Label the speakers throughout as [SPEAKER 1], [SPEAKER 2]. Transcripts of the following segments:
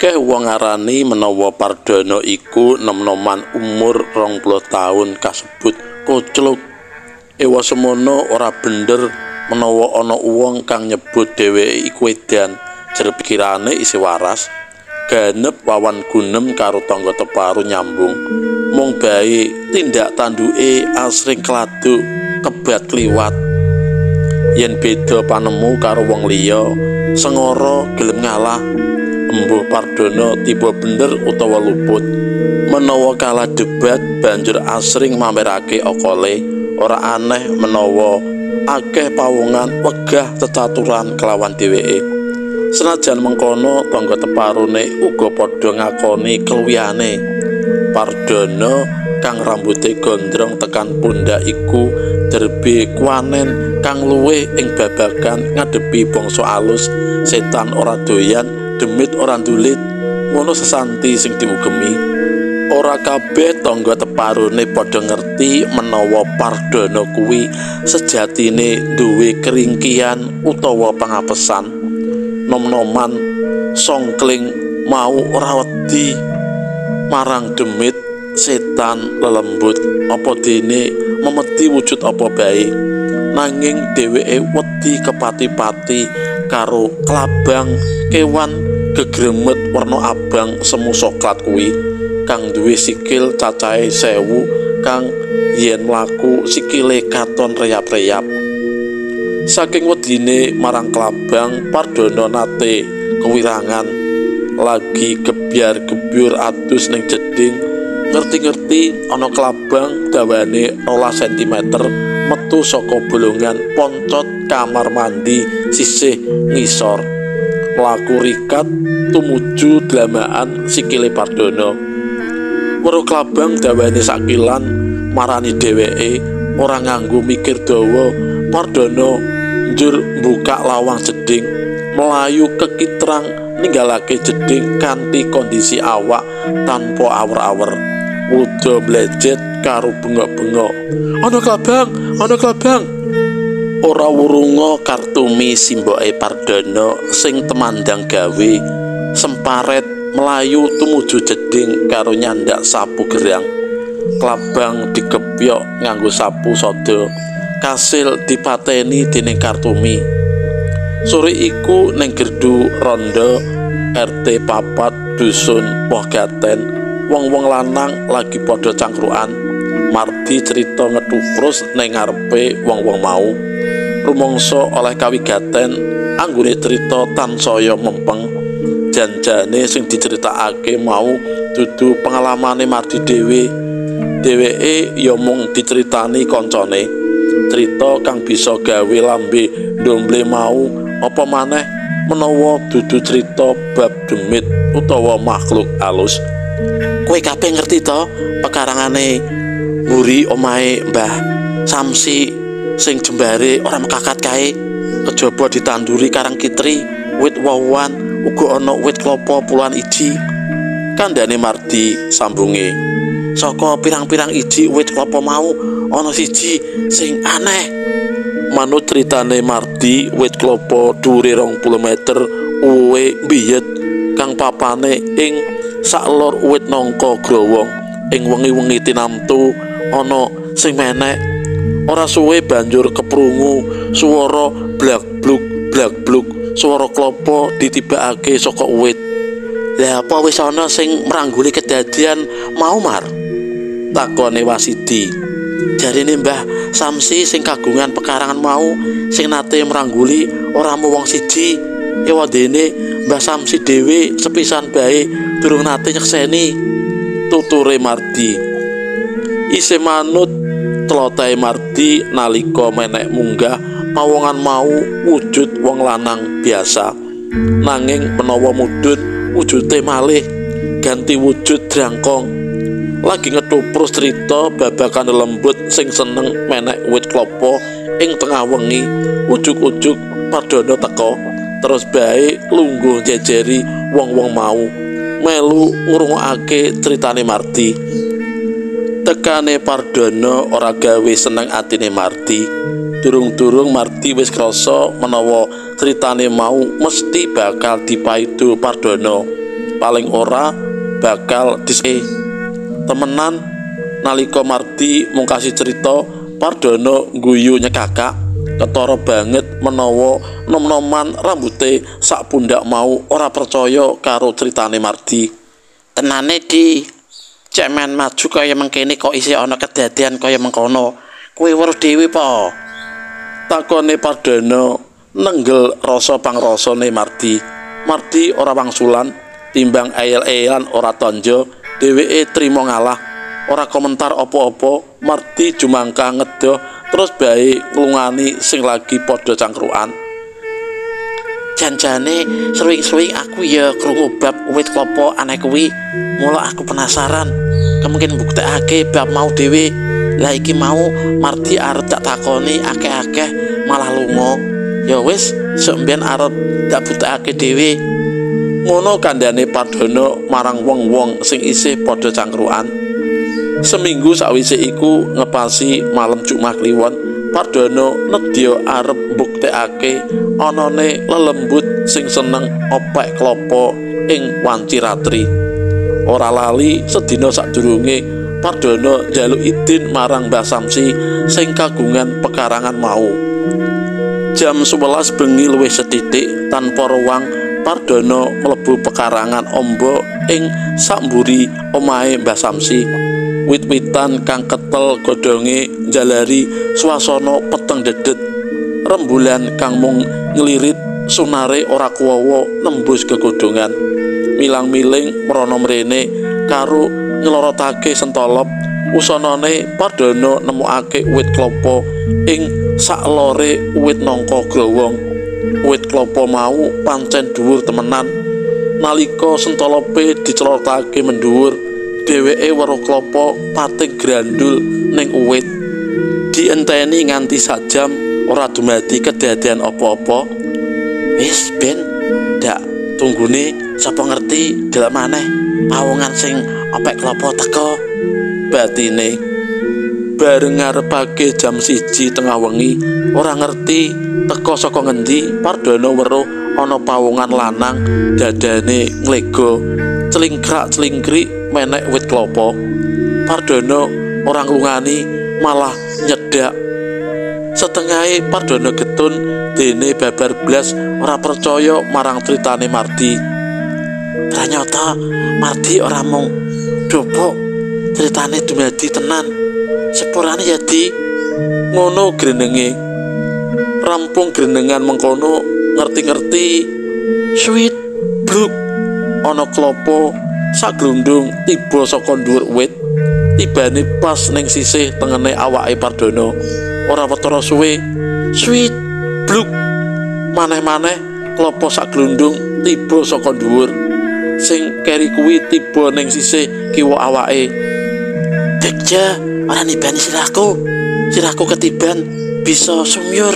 [SPEAKER 1] Akeh wong ngarani menawa Pardana iku nom-noman umur 20 taun kasebut kocluk. Ewa semono ora bener menawa ana wong kang nyebut dheweke iku edan. Jer pikirane isih waras, ganep wawan gunem karo tangga teparu nyambung. Mung bae tindak tanduke asring kladuk kebat kliwat. Yen beda panemu karo wong liya, sengara gelem ngalah. Embuh Pardana tiba bener utawa luput. Menawa kalah debat banjur asring mamerake okole. Ora aneh menawa akeh pawongan wegah cecaturan kelawan dheweke. Senajan mengkono tangga teparune uga padha ngakoni keluwihane. Pardana kang rambute gondrong tekan pundak iku derbe kuanen kang luwih ing babagan ngadepi bangsa alus. Setan ora doyan, demit ora ndulit, ngono sesanti sing diugemi. Ora kabeh tangga teparune padha ngerti menawa Pardana kuwi sejatine duwe keringkian utawa pangapesan. Nom-noman songkling mau ora wedi marang demit, setan, lelembut apa dene memeti wujud apa bae. Nanging dheweke wedi kepati-pati karo klabang kewan gegremet warna abang semu soklat kuwi kang duwe sikil cacahe 1000 kang yen mlaku sikile katon reyap-reyap. Saking wedine marang klabang, Pardana nate kewirangan lagi gebyar-gebyur adus ning jeding. Ngerti-ngerti ana klabang dawane 12 cm metu saka bolongan poncot kamar mandi sisih ngisor. Mlaku rikat tumuju dlamaan sikile Pardana. Weruh klabang dawane sakilan marani dheweke ora nganggo mikir dawa. Pardana njur buka lawang jeding, melayu kekitrang ninggalake jeding kanthi kondisi awak tanpa awer-awer. Uda mlejet karo bengok-bengok. Ana klabang, ana klabang. Ora wurunga Kartumi simboke Pardana sing temandang gawe semparet melayu tumuju jeding karo nyandak sapu gerang. Klabang dikepyok nganggo sapu sada kasil dipateni dening Kartumi. Sore iku ning gerdu Rondo RT 4 dusun Woh Gaten, wong-wong lanang lagi padha cangkrukan. Mardi cerita ngethuprus ning ngarepe wong-wong mau. Rumangsa oleh kawigaten anggone cerita tansaya mempeng. Janjane sing diceritakake mau dudu pengalamane Mardi dhewe. Dheweke ya mung diceritani kancane. Cerita kang bisa gawe lambe ndomble mau apa maneh menawa dudu cerita bab demit utawa makhluk alus. Kowe kabeh ngerti to pekarangane mburi omahe Mbah Samsi sing jembare ora mekakat kae, kejaba ditanduri karang kitri, wit wowoan, uga ana wit klapa puluhan iji. Kandhane Mardi sambunge, saka pirang-pirang iji wit klapa mau ana siji sing aneh. Manut critane Mardi, wit klapa dhuwure 20 meter uwe mbiyet kang papane ing saklor wit nangka growong. Ing wengi-wengi tinamtu ana sing menek. Ora suwe banjur keprungu swara blak-bluk, swara klapa ditibakake saka wit. Lah apa wis ana sing mrangguli kedadian mau, Mar? Takone Wasidi. Jarine Mbah Samsi sing kagungan pekarangan mau sing nate mrangguli ora mung wong siji. Ewadene Mbah Samsi dhewe sepisan bae durung nate nyekseni, tuture Mardi. Isih manut tlotahe Mardi nalika menek munggah pawongan mau wujud wong lanang biasa. Nanging menawa mudhun wujude malih ganti wujud drangkong. Lagi ngethuprus cerita babagan lembut sing seneng menek wit klapa ing tengah wengi. Ujug-ujug Pardana teka, terus bae lungguh jejeri wong-wong mau melu ngrungokake critane Mardi. Tekane Pardana ora gawe seneng atine Mardi. Durung-durung Mardi wis krasa menawa critane mau mesti bakal dipaido Pardana. paling ora bakal temenan. Nalika Mardi mung kasih cerita, Pardana guyu nyekakak, ketara banget menawa nom-noman rambute sak pundak mau ora percaya karo critane Mardi.
[SPEAKER 2] Tenane Di, cek men maju kaya mengkene kok isih ana kedadian kaya mengkono. Kowe weruh dhewe po?
[SPEAKER 1] Takone Pardana nenggel rasa pangrasane Mardi. Mardi ora wangsulan, timbang ayel-ayelan ora tonjo, dheweke trima ngalah. Ora komentar apa-apa, Mardi jumangka ngedoh terus bae nglungani sing lagi padha cangkruan.
[SPEAKER 2] Janjane sering-sering aku ya krungu bab wit klapa aneh kuwi, mula aku penasaran. Kemungkin buktekake bab mau dhewe. Lah iki mau Mardi arep tak takoni akeh-akeh malah lunga. Ya wis, sok mben arep tak buktekake dhewe. Ngono kandhane Pardana marang wong-wong sing isih padha cangkruan. Seminggu sawise iku ngepasi malam Jumat Kliwon, Pardana nedya arep mbuktekake anane lelembut sing seneng opek klapa ing wanci ratri. Ora lali sedina sadurunge Pardana njaluk idin marang Mbah Samsi sing kagungan pekarangan mau. Jam 11 bengi luwih setitik tanpa ruang, Pardana mlebu pekarangan amba ing samburi omahe Mbah Samsi. Wit-witan kang ketel godhonge njalari swasana peteng dedet. Rembulan kang mung nglirit sunare ora kuwawa nembus gegodhongan. Milang-miling mrana mrene karo nylorotake sentolop, usanane Pardana nemokake wit klapa ing saklore wit nangka growong. Wit klapa mau pancen dhuwur temenan. Nalika sentolope dicelotake mendhuwur, dheweke weruh klapa pating grandul ning uwit. Dienteni nganti sak jam ora dumadi kedadian apa-apa. Wis ben dak tunggune sapa ngerti delok maneh pawongan sing opek klapa teko
[SPEAKER 1] batine. Bareng ngarepake jam 1 tengah wengi, ora ngerti teko saka ngendi Pardana weruh ana pawongan lanang dadane nglego celingkrak-celingkrik menek wit klapa. Pardana ora nglungani malah nyedak. Setengahe Pardana getun dene babar blas ora percaya marang critane Mardi.
[SPEAKER 2] Ternyata Mardi ora mung dopok, critane dumadi tenan. Sepurane ya Di.
[SPEAKER 1] Ngono grenenge. Rampung grenengan mengkono ngerti-ngerti sweet bluk ana klapa saglundung tiba saka dhuwur wit. Tibane pas ning sisih tengene awake Pardana. Ora wetara suwe, sweet bluk maneh-maneh klapa saglundung tiba saka dhuwur. Sing keri kuwi tiba ning sisih kiwa awake.
[SPEAKER 2] Bekja ora nibani sirahku. Sirahku ketiban bisa sumyur.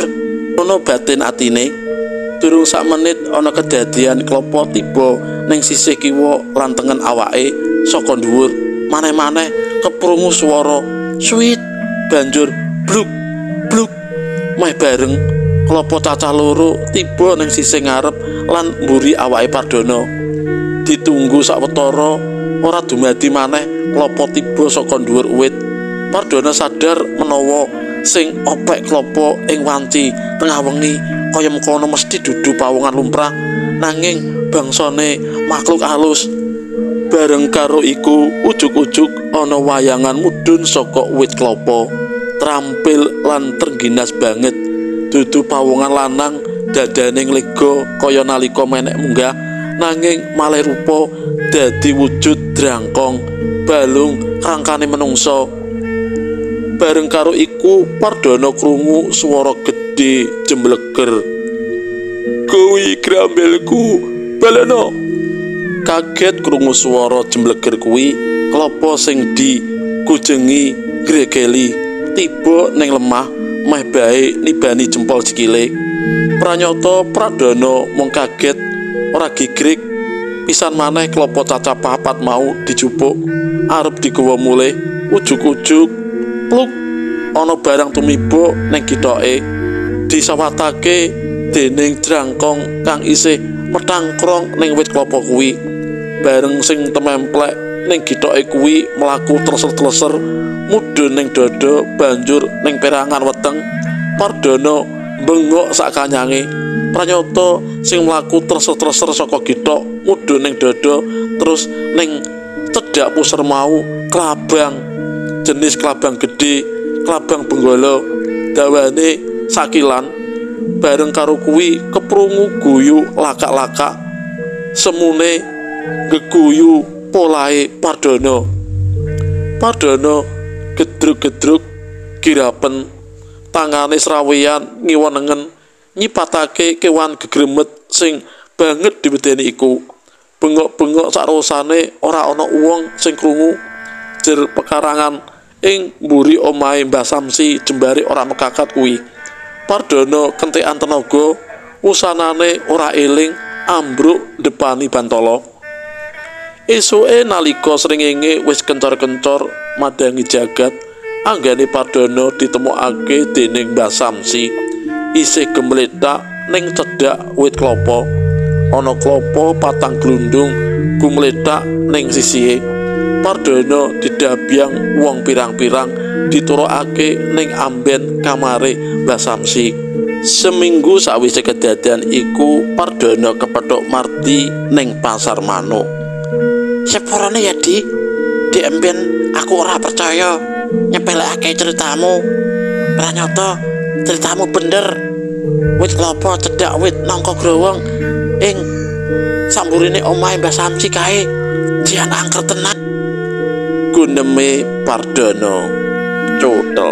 [SPEAKER 1] Ono batin atine. Durung sak menit ana kedadian klapa tiba ning sisih kiwa lan tengen awake saka dhuwur. Maneh-maneh keprungu swara sweet banjur bluk bluk. Meh bareng klapa cacah loro tiba ning sisih ngarep lan mburi awake Pardana. Ditunggu sawetara ora dumadi maneh klapa tiba saka dhuwur wit. Pardana sadar menawa sing opek klapa ing wanci tengah wengi kaya mengkono mesti dudu pawongan lumrah, nanging bangsane makhluk halus. Bareng karo iku ujug-ujug ana wayangan mudhun saka wit klapa, trampil lan terginas banget. Dudu pawongan lanang dadane nglega kaya nalika menek munggah, nanging malih rupa dadi wujud drangkong balung rangkane menungsa. Bareng karo iku Pardana krungu swara gedhe jembleger. "Kuwi grambelku, balena!" Kaget krungu swara jembleger kuwi, klapa sing dikujengi gregeli tiba ning lemah meh bae nibani jempol sikile. Pranyata Pardana mung kaget ora gigrik. Pisan maneh klapa cacah papat mau dijupuk arep digawa mulih. Ujug-ujug pluk ana barang tumiba ning kithoke, disawatake dening drangkong kang isih metangkrong ning wit klapa kuwi. bareng sing tememplek ning githoke kuwi mlaku treser-treser mudhun ning dada banjur ning perangan weteng Pardana bengok sak kanyange. Pranyata sing mlaku treser-treser saka githok mudhun ning dada terus ning cedhak puser mau klabang jenis klabang gedhe, klabang benggala dawane sakilan. Bareng karo kuwi keprungu guyu lakak-lakak semune geguyu polahe Pardana. Pardana gedruk-gedruk girapen tangane sraweyan ngiwonengen nyipatake kewan gegremet sing banget diwedeni iku. Bengok-bengok sakrosane ora ana wong sing krungu. Jer pekarangan ing mburi omahe Mbah Samsi jembare ora mekakat kuwi. Pardana kentekan tenaga, wusanane ora eling ambruk depani Bantala. Esuke nalika srengenge wis kencor-kencor madangi jagat, anggane Pardana ditemokake dening Mbah Samsi isih gemletak ning cedhak wit klapa. Ana klapa patang glundung gumletak ning sisihe. Pardana didabyang wong pirang-pirang diturokake ning amben kamare Mbah Samsi. Seminggu sawise kedadian iku Pardana kepethuk Mardi ning Pasar Manuk.
[SPEAKER 2] Seporane ya di emben aku ora percaya nyepelekake ceritamu. Pranyata ceritamu bener. Wit klapa cedhak wit nangka growong ing samburine omahe Mbah Samsi kae jian angker tenan.
[SPEAKER 1] Guneme Pardana cuthel.